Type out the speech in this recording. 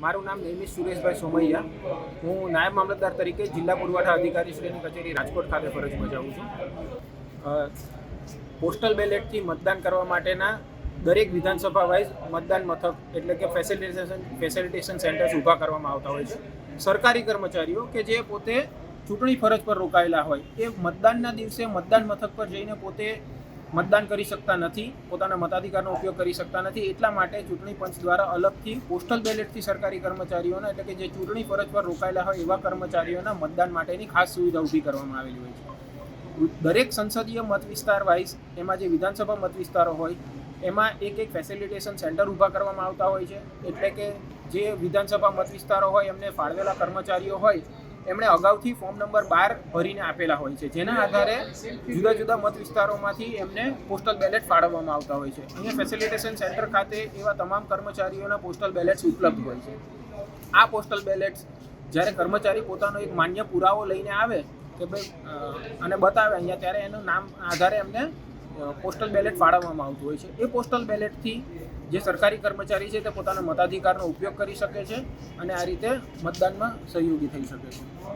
મારું નામ નેમિશ સુરેશભાઈ સોમૈયા. હું નાયબ મામલતદાર તરીકે જિલ્લા પુરવઠા અધિકારી શ્રીની કચેરી રાજકોટ ખાતે ફરજ બજાવું છું. પોસ્ટલ બેલેટથી મતદાન કરવા માટેના દરેક વિધાનસભા વાઇઝ મતદાન મથક એટલે કે ફેસિલિટેશન સેન્ટર્સ ઊભા કરવામાં આવતા હોય છે. સરકારી કર્મચારીઓ કે જે પોતે ચૂંટણી ફરજ પર રોકાયેલા હોય એ મતદાનના દિવસે મતદાન મથક પર જઈને પોતે મતદાન કરી શકતા નથી, પોતાના મતાધિકારનો ઉપયોગ કરી શકતા નથી. એટલા માટે ચૂંટણી પંચ દ્વારા અલગથી પોસ્ટલ બેલેટથી સરકારી કર્મચારીઓના એટલે કે જે ચૂંટણી ફરજ પર રોકાયેલા હોય એવા કર્મચારીઓના મતદાન માટેની ખાસ સુવિધા ઊભી કરવામાં આવેલી હોય છે. દરેક સંસદીય મત વિસ્તાર વાઇઝ એમાં જે વિધાનસભા મત વિસ્તારો હોય એમાં એક ફેસિલિટેશન સેન્ટર ઊભા કરવામાં આવતા હોય છે. એટલે કે જે વિધાનસભા મત વિસ્તારો હોય એમને ફાળવેલા કર્મચારીઓ હોય એમણે અગાઉથી ફોર્મ નંબર 12 ભરીને આપેલા હોય છે, જેના આધારે જુદા જુદા મત વિસ્તારોમાંથી એમને પોસ્ટલ બેલેટ ફાળવવામાં આવતા હોય છે. અહીંયા ફેસિલિટેશન સેન્ટર ખાતે એવા તમામ કર્મચારીઓના પોસ્ટલ બેલેટ્સ ઉપલબ્ધ હોય છે. આ પોસ્ટલ બેલેટ્સ જ્યારે કર્મચારી પોતાનો એક માન્ય પુરાવો લઈને આવે કે ભાઈ અને બતાવે અહીંયા, ત્યારે એનું નામ આધારે એમને પોસ્ટલ બેલેટ ફાળવવામાં આવતું હોય છે. એ પોસ્ટલ બેલેટથી જે સરકારી કર્મચારી છે તે પોતાના મતાધિકારનો ઉપયોગ કરી શકે છે અને આ રીતે મતદાનમાં સહયોગી થઈ શકે છે.